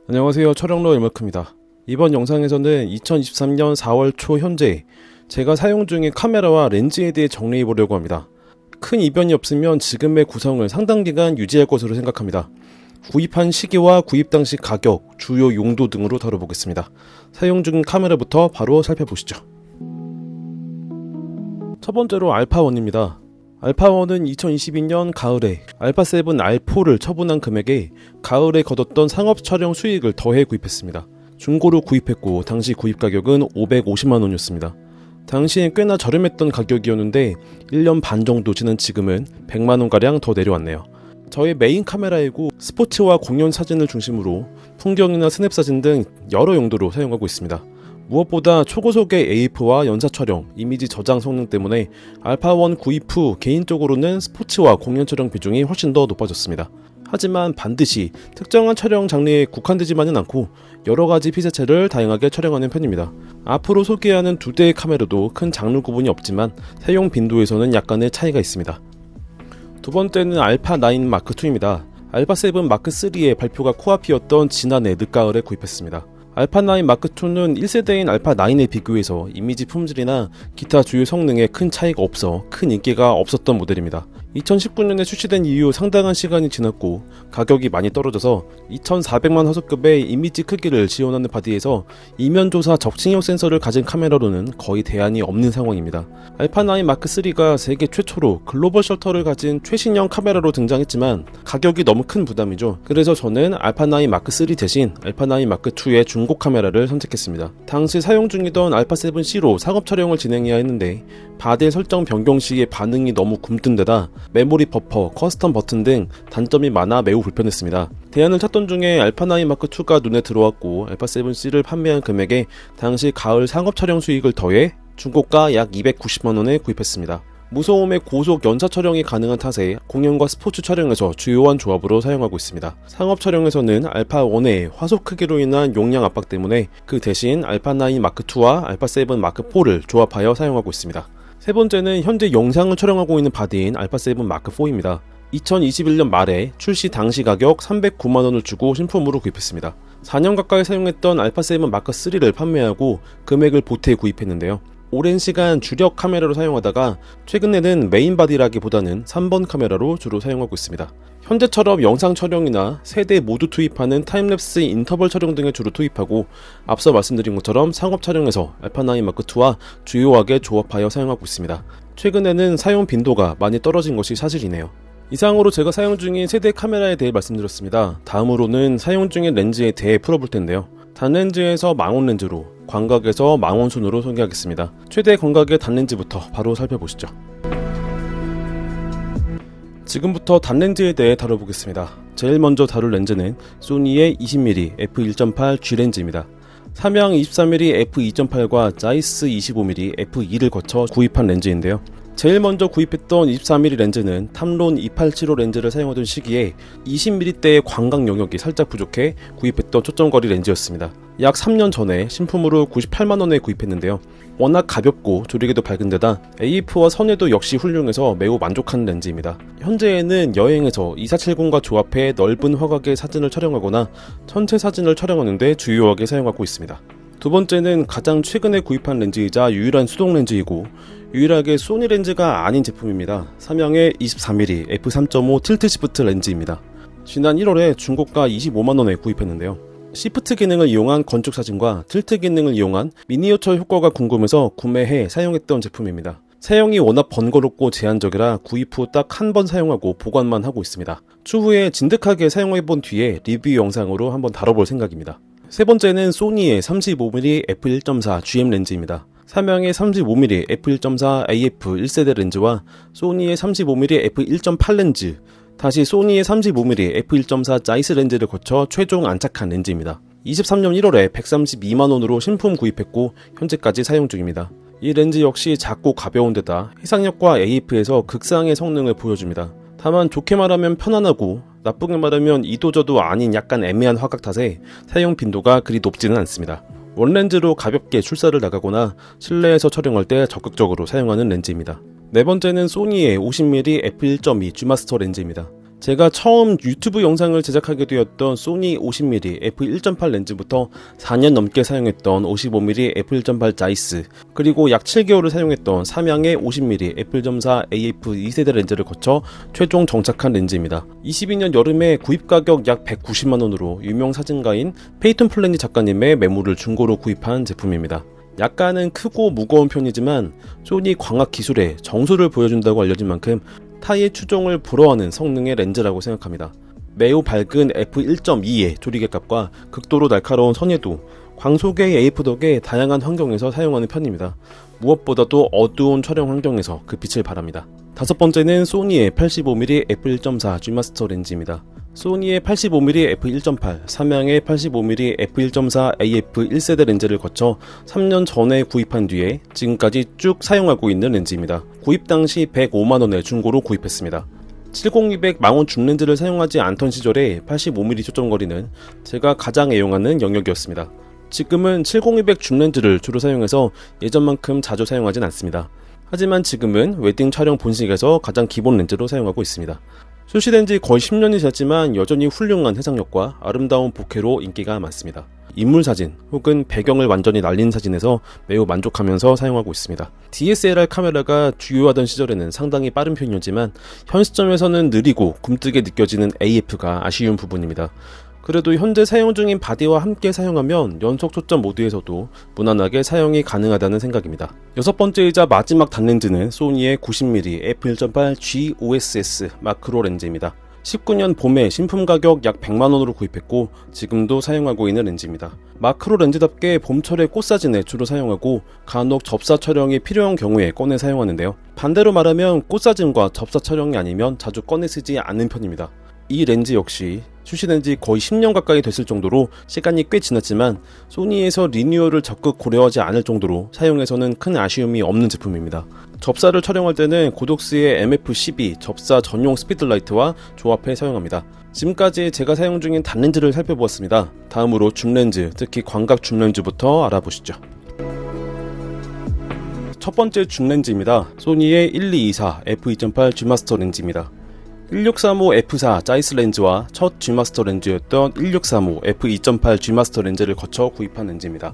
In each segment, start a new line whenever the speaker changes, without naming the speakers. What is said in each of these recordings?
안녕하세요, 촬영러 일마크입니다. 이번 영상에서는 2023년 4월 초 현재 제가 사용 중인 카메라와 렌즈에 대해 정리해보려고 합니다. 큰 이변이 없으면 지금의 구성을 상당 기간 유지할 것으로 생각합니다. 구입한 시기와 구입 당시 가격, 주요 용도 등으로 다뤄보겠습니다. 사용 중인 카메라부터 바로 살펴보시죠. 첫 번째로 알파1입니다. 알파1은 2022년 가을에 알파7 R4를 처분한 금액에 가을에 거뒀던 상업 촬영 수익을 더해 구입했습니다. 중고로 구입했고 당시 구입 가격은 550만원이었습니다. 당시엔 꽤나 저렴했던 가격이었는데 1년 반 정도 지난 지금은 100만원가량 더 내려왔네요. 저의 메인 카메라이고 스포츠와 공연 사진을 중심으로 풍경이나 스냅 사진 등 여러 용도로 사용하고 있습니다. 무엇보다 초고속의 AF와 연사 촬영, 이미지 저장 성능 때문에 알파1 구입 후 개인적으로는 스포츠와 공연 촬영 비중이 훨씬 더 높아졌습니다. 하지만 반드시 특정한 촬영 장르에 국한되지만은 않고 여러가지 피사체를 다양하게 촬영하는 편입니다. 앞으로 소개하는 두 대의 카메라도 큰 장르 구분이 없지만 사용 빈도에서는 약간의 차이가 있습니다. 두 번째는 알파9 마크2입니다. 알파7 마크3의 발표가 코앞이었던 지난해 늦가을에 구입했습니다. 알파9 마크2는 1세대인 알파9에 비교해서 이미지 품질이나 기타 주요 성능에 큰 차이가 없어 큰 인기가 없었던 모델입니다. 2019년에 출시된 이후 상당한 시간이 지났고 가격이 많이 떨어져서 2400만 화소급의 이미지 크기를 지원하는 바디에서 이면조사 적층형 센서를 가진 카메라로는 거의 대안이 없는 상황입니다. 알파9 마크3가 세계 최초로 글로벌 셔터를 가진 최신형 카메라로 등장했지만 가격이 너무 큰 부담이죠. 그래서 저는 알파9 마크3 대신 알파9 마크2의 중고 카메라를 선택했습니다. 당시 사용 중이던 알파7C로 상업 촬영을 진행해야 했는데 바디 설정 변경 시에 반응이 너무 굼뜬 데다 메모리 버퍼, 커스텀 버튼 등 단점이 많아 매우 불편했습니다. 대안을 찾던 중에 알파9 마크2가 눈에 들어왔고 알파7C를 판매한 금액에 당시 가을 상업 촬영 수익을 더해 중고가 약 290만원에 구입했습니다. 무소음의 고속 연사 촬영이 가능한 탓에 공연과 스포츠 촬영에서 주요한 조합으로 사용하고 있습니다. 상업 촬영에서는 알파1의 화소 크기로 인한 용량 압박 때문에 그 대신 알파9 마크2와 알파7 마크4를 조합하여 사용하고 있습니다. 세 번째는 현재 영상을 촬영하고 있는 바디인 알파7 마크4입니다. 2021년 말에 출시 당시 가격 309만원을 주고 신품으로 구입했습니다. 4년 가까이 사용했던 알파7 마크3를 판매하고 금액을 보태 구입했는데요. 오랜 시간 주력 카메라로 사용하다가 최근에는 메인 바디라기보다는 3번 카메라로 주로 사용하고 있습니다. 현재처럼 영상 촬영이나 세대 모두 투입하는 타임랩스 인터벌 촬영 등에 주로 투입하고 앞서 말씀드린 것처럼 상업 촬영에서 알파9 마크2와 주요하게 조합하여 사용하고 있습니다. 최근에는 사용 빈도가 많이 떨어진 것이 사실이네요. 이상으로 제가 사용 중인 세대 카메라에 대해 말씀드렸습니다. 다음으로는 사용 중인 렌즈에 대해 풀어볼 텐데요. 단렌즈에서 망원 렌즈로, 광각에서 망원 순으로 소개하겠습니다. 최대 광각의 단렌즈부터 바로 살펴보시죠. 지금부터 단렌즈에 대해 다뤄보겠습니다. 제일 먼저 다룰 렌즈는 소니의 20mm f1.8 G렌즈입니다. 삼양 24mm f2.8과 자이스 25mm f2를 거쳐 구입한 렌즈인데요. 제일 먼저 구입했던 24mm 렌즈는 탐론 2875 렌즈를 사용하던 시기에 20mm대의 광각 영역이 살짝 부족해 구입했던 초점거리 렌즈였습니다. 약 3년 전에 신품으로 98만원에 구입했는데요. 워낙 가볍고 조리개도 밝은 데다 AF와 선회도 역시 훌륭해서 매우 만족하는 렌즈입니다. 현재에는 여행에서 2470과 조합해 넓은 화각의 사진을 촬영하거나 전체 사진을 촬영하는 데 주요하게 사용하고 있습니다. 두 번째는 가장 최근에 구입한 렌즈이자 유일한 수동 렌즈이고 유일하게 소니 렌즈가 아닌 제품입니다. 삼양의 24mm f3.5 틸트 시프트 렌즈입니다. 지난 1월에 중고가 25만원에 구입했는데요. 시프트 기능을 이용한 건축 사진과 틸트 기능을 이용한 미니어처 효과가 궁금해서 구매해 사용했던 제품입니다. 사용이 워낙 번거롭고 제한적이라 구입 후 딱 한 번 사용하고 보관만 하고 있습니다. 추후에 진득하게 사용해본 뒤에 리뷰 영상으로 한번 다뤄볼 생각입니다. 세 번째는 소니의 35mm f1.4 GM 렌즈입니다. 삼양의 35mm f1.4 AF 1세대 렌즈와 소니의 35mm f1.8 렌즈, 다시 소니의 35mm f1.4 자이스 렌즈를 거쳐 최종 안착한 렌즈입니다. 23년 1월에 132만원으로 신품 구입했고 현재까지 사용 중입니다. 이 렌즈 역시 작고 가벼운 데다 해상력과 AF에서 극상의 성능을 보여줍니다. 다만 좋게 말하면 편안하고 나쁘게 말하면 이도저도 아닌 약간 애매한 화각 탓에 사용 빈도가 그리 높지는 않습니다. 원렌즈로 가볍게 출사를 나가거나 실내에서 촬영할 때 적극적으로 사용하는 렌즈입니다. 네 번째는 소니의 50mm f1.2 G마스터 렌즈입니다. 제가 처음 유튜브 영상을 제작하게 되었던 소니 50mm f1.8 렌즈부터 4년 넘게 사용했던 55mm f1.8 자이스, 그리고 약 7개월을 사용했던 삼양의 50mm f1.4 AF 2세대 렌즈를 거쳐 최종 정착한 렌즈입니다. 22년 여름에 구입 가격 약 190만원으로 유명 사진가인 페이톤 플래닛 작가님의 매물을 중고로 구입한 제품입니다. 약간은 크고 무거운 편이지만 소니 광학 기술의 정수를 보여준다고 알려진 만큼 타의 추종을 불허하는 성능의 렌즈라고 생각합니다. 매우 밝은 f1.2의 조리개값과 극도로 날카로운 선예도, 광속의 AF 덕에 다양한 환경에서 사용하는 편입니다. 무엇보다도 어두운 촬영 환경에서 그 빛을 발합니다. 다섯 번째는 소니의 85mm f1.4 G마스터 렌즈입니다. 소니의 85mm f1.8, 삼양의 85mm f1.4 AF 1세대 렌즈를 거쳐 3년 전에 구입한 뒤에 지금까지 쭉 사용하고 있는 렌즈입니다. 구입 당시 105만원에 중고로 구입했습니다. 70-200 망원 줌렌즈를 사용하지 않던 시절에 85mm 초점거리는 제가 가장 애용하는 영역이었습니다. 지금은 70-200 줌렌즈를 주로 사용해서 예전만큼 자주 사용하진 않습니다. 하지만 지금은 웨딩 촬영 본식에서 가장 기본 렌즈로 사용하고 있습니다. 출시된 지 거의 10년이 지났지만 여전히 훌륭한 해상력과 아름다운 보케로 인기가 많습니다. 인물 사진 혹은 배경을 완전히 날린 사진에서 매우 만족하면서 사용하고 있습니다. DSLR 카메라가 주요하던 시절에는 상당히 빠른 편이었지만 현 시점에서는 느리고 굼뜨게 느껴지는 AF가 아쉬운 부분입니다. 그래도 현재 사용 중인 바디와 함께 사용하면 연속 초점 모드에서도 무난하게 사용이 가능하다는 생각입니다. 여섯 번째이자 마지막 단렌즈는 소니의 90mm f1.8 GOSS 마크로 렌즈입니다. 19년 봄에 신품 가격 약 100만원으로 구입했고 지금도 사용하고 있는 렌즈입니다. 마크로 렌즈답게 봄철에 꽃사진에 주로 사용하고 간혹 접사 촬영이 필요한 경우에 꺼내 사용하는데요. 반대로 말하면 꽃사진과 접사 촬영이 아니면 자주 꺼내 쓰지 않는 편입니다. 이 렌즈 역시 출시된 지 거의 10년 가까이 됐을 정도로 시간이 꽤 지났지만 소니에서 리뉴얼을 적극 고려하지 않을 정도로 사용에서는 큰 아쉬움이 없는 제품입니다. 접사를 촬영할 때는 고독스의 MF12 접사 전용 스피드라이트와 조합해 사용합니다. 지금까지 제가 사용 중인 단렌즈를 살펴보았습니다. 다음으로 줌렌즈, 특히 광각 줌렌즈부터 알아보시죠. 첫 번째 줌렌즈입니다. 소니의 1224 f2.8 G마스터 렌즈입니다. 1635 f4 자이스 렌즈와 첫 G마스터 렌즈였던 1635 f2.8 G마스터 렌즈를 거쳐 구입한 렌즈입니다.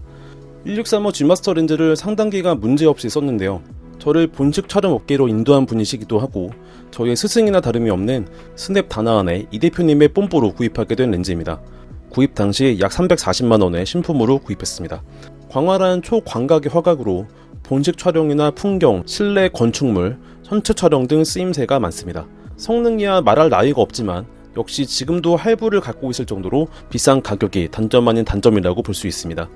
1635 G마스터 렌즈를 상당 기간 문제없이 썼는데요. 저를 본식 촬영 업계로 인도한 분이시기도 하고 저의 스승이나 다름이 없는 스냅 다나안의 이 대표님의 뽐뽀로 구입하게 된 렌즈입니다. 구입 당시 약 340만원에 신품으로 구입했습니다. 광활한 초광각의 화각으로 본식 촬영이나 풍경, 실내 건축물, 전체 촬영 등 쓰임새가 많습니다. 성능이야 말할 나위가 없지만 역시 지금도 할부를 갖고 있을 정도로 비싼 가격이 단점 아닌 단점이라고 볼 수 있습니다.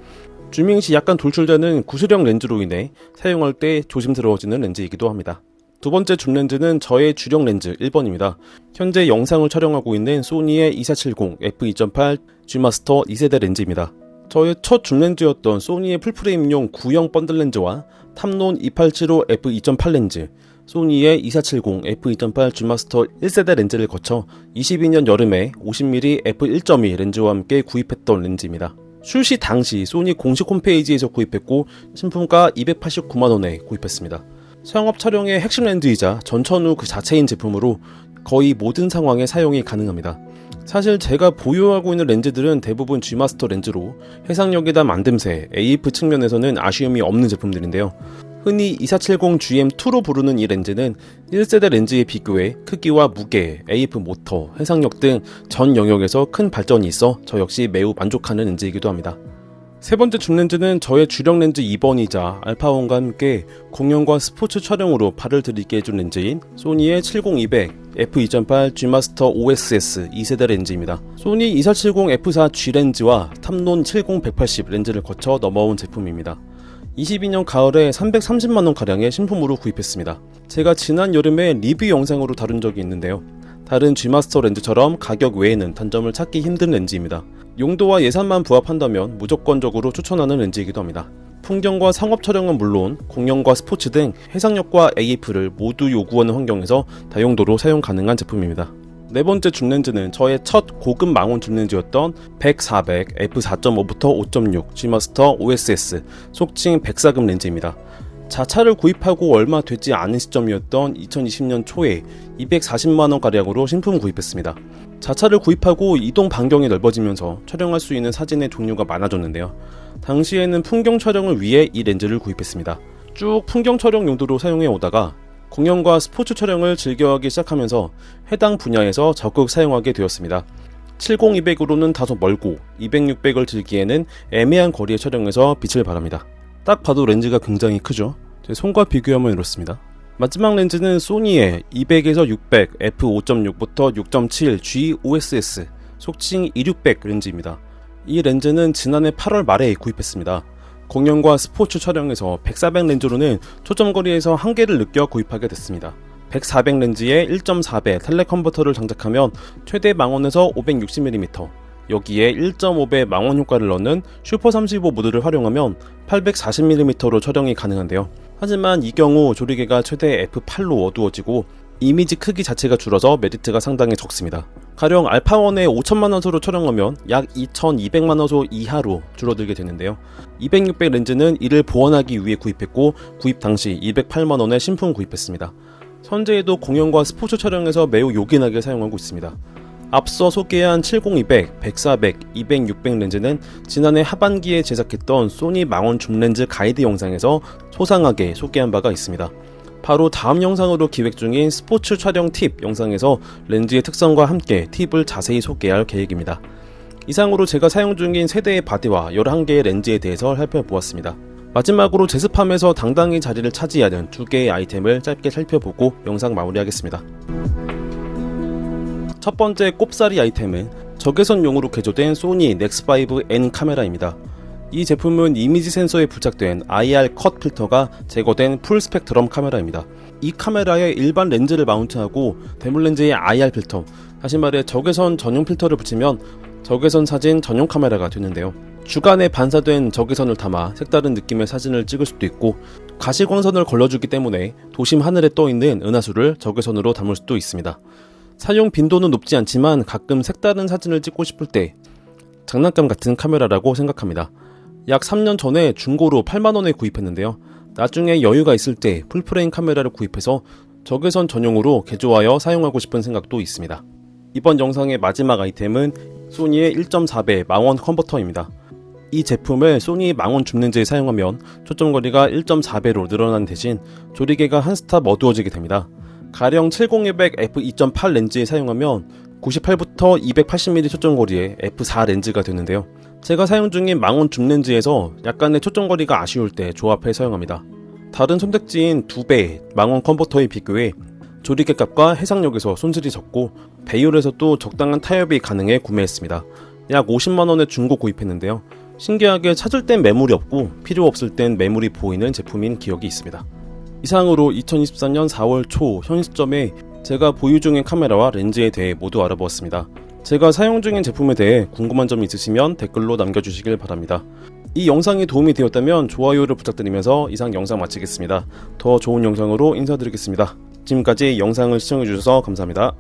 줌밍 시 약간 돌출되는 구슬형 렌즈로 인해 사용할 때 조심스러워지는 렌즈이기도 합니다. 두 번째 줌렌즈는 저의 주력 렌즈 1번입니다. 현재 영상을 촬영하고 있는 소니의 2470 f2.8 G마스터 2세대 렌즈입니다. 저의 첫 줌렌즈였던 소니의 풀프레임용 구형 번들 렌즈와 탐론 2875 f2.8 렌즈, 소니의 2470 f2.8 G마스터 1세대 렌즈를 거쳐 22년 여름에 50mm f1.2 렌즈와 함께 구입했던 렌즈입니다. 출시 당시 소니 공식 홈페이지에서 구입했고 신품가 289만원에 구입했습니다. 상업 촬영의 핵심 렌즈이자 전천후 그 자체인 제품으로 거의 모든 상황에 사용이 가능합니다. 사실 제가 보유하고 있는 렌즈들은 대부분 G마스터 렌즈로 해상력이나 만듦새, AF 측면에서는 아쉬움이 없는 제품들인데요. 흔히 2470GM2로 부르는 이 렌즈는 1세대 렌즈에 비교해 크기와 무게, AF 모터, 해상력 등 전 영역에서 큰 발전이 있어 저 역시 매우 만족하는 렌즈이기도 합니다. 세 번째 줌렌즈는 저의 주력 렌즈 2번이자 알파원과 함께 공연과 스포츠 촬영으로 발을 들이게 해준 렌즈인 소니의 70-200 f2.8 G마스터 OSS 2세대 렌즈입니다. 소니 2470 f4 G 렌즈와 탐론 70-180 렌즈를 거쳐 넘어온 제품입니다. 22년 가을에 330만원가량의 신품으로 구입했습니다. 제가 지난 여름에 리뷰 영상으로 다룬 적이 있는데요. 다른 G마스터 렌즈처럼 가격 외에는 단점을 찾기 힘든 렌즈입니다. 용도와 예산만 부합한다면 무조건적으로 추천하는 렌즈이기도 합니다. 풍경과 상업 촬영은 물론 공연과 스포츠 등 해상력과 AF를 모두 요구하는 환경에서 다용도로 사용 가능한 제품입니다. 네 번째 줌렌즈는 저의 첫 고급 망원 줌렌즈였던 100-400 f4.5부터 5.6 G마스터 OSS 속칭 백사급 렌즈입니다. 자차를 구입하고 얼마 되지 않은 시점이었던 2020년 초에 240만원가량으로 신품 구입했습니다. 자차를 구입하고 이동 반경이 넓어지면서 촬영할 수 있는 사진의 종류가 많아졌는데요. 당시에는 풍경 촬영을 위해 이 렌즈를 구입했습니다. 쭉 풍경 촬영 용도로 사용해 오다가 공연과 스포츠 촬영을 즐겨하기 시작하면서 해당 분야에서 적극 사용하게 되었습니다. 70-200으로는 다소 멀고 200-600을 들기에는 애매한 거리의 촬영에서 빛을 발합니다. 딱 봐도 렌즈가 굉장히 크죠. 제 손과 비교하면 이렇습니다. 마지막 렌즈는 소니의 200에서 600 f5.6부터 6.7 G-OSS 속칭 2600 렌즈입니다. 이 렌즈는 지난해 8월 말에 구입했습니다. 공연과 스포츠 촬영에서 100-400 렌즈로는 초점거리에서 한계를 느껴 구입하게 됐습니다. 100-400 렌즈에 1.4배 텔레컨버터를 장착하면 최대 망원에서 560mm, 여기에 1.5배 망원 효과를 넣는 슈퍼 35 모드를 활용하면 840mm로 촬영이 가능한데요. 하지만 이 경우 조리개가 최대 f8로 어두워지고 이미지 크기 자체가 줄어서 메리트가 상당히 적습니다. 가령 알파1에 5000만화소로 촬영하면 약 2200만화소 이하로 줄어들게 되는데요. 200-600 렌즈는 이를 보완하기 위해 구입했고 구입 당시 208만원에 신품 구입했습니다. 현재에도 공연과 스포츠 촬영에서 매우 요긴하게 사용하고 있습니다. 앞서 소개한 70-200, 100-400, 200-600 렌즈는 지난해 하반기에 제작했던 소니 망원 줌렌즈 가이드 영상에서 소상하게 소개한 바가 있습니다. 바로 다음 영상으로 기획 중인 스포츠 촬영 팁 영상에서 렌즈의 특성과 함께 팁을 자세히 소개할 계획입니다. 이상으로 제가 사용 중인 세대의 바디와 11개의 렌즈에 대해서 살펴보았습니다. 마지막으로 제습함에서 당당히 자리를 차지하는 2개의 아이템을 짧게 살펴보고 영상 마무리하겠습니다. 첫 번째 꼽사리 아이템은 적외선용으로 개조된 소니 넥스5N 카메라입니다. 이 제품은 이미지 센서에 부착된 IR 컷 필터가 제거된 풀 스펙트럼 카메라입니다. 이 카메라에 일반 렌즈를 마운트하고 대물 렌즈의 IR 필터, 다시 말해 적외선 전용 필터를 붙이면 적외선 사진 전용 카메라가 되는데요. 주간에 반사된 적외선을 담아 색다른 느낌의 사진을 찍을 수도 있고 가시광선을 걸러주기 때문에 도심 하늘에 떠있는 은하수를 적외선으로 담을 수도 있습니다. 사용 빈도는 높지 않지만 가끔 색다른 사진을 찍고 싶을 때 장난감 같은 카메라라고 생각합니다. 약 3년 전에 중고로 8만원에 구입했는데요. 나중에 여유가 있을 때 풀프레임 카메라를 구입해서 적외선 전용으로 개조하여 사용하고 싶은 생각도 있습니다. 이번 영상의 마지막 아이템은 소니의 1.4배 망원 컨버터입니다. 이 제품을 소니 망원 줌렌즈에 사용하면 초점거리가 1.4배로 늘어난 대신 조리개가 한 스탑 어두워지게 됩니다. 가령 70-200 f2.8 렌즈에 사용하면 98부터 280mm 초점거리의 f4 렌즈가 되는데요. 제가 사용 중인 망원 줌렌즈에서 약간의 초점거리가 아쉬울 때 조합해 사용합니다. 다른 선택지인 2배 망원 컨버터에 비교해 조리개 값과 해상력에서 손실이 적고 배율에서도 적당한 타협이 가능해 구매했습니다. 약 50만원에 중고 구입했는데요. 신기하게 찾을 땐 매물이 없고 필요 없을 땐 매물이 보이는 제품인 기억이 있습니다. 이상으로 2024년 4월 초 현 시점에 제가 보유 중인 카메라와 렌즈에 대해 모두 알아보았습니다. 제가 사용 중인 제품에 대해 궁금한 점 있으시면 댓글로 남겨주시길 바랍니다. 이 영상이 도움이 되었다면 좋아요를 부탁드리면서 이상 영상 마치겠습니다. 더 좋은 영상으로 인사드리겠습니다. 지금까지 영상을 시청해주셔서 감사합니다.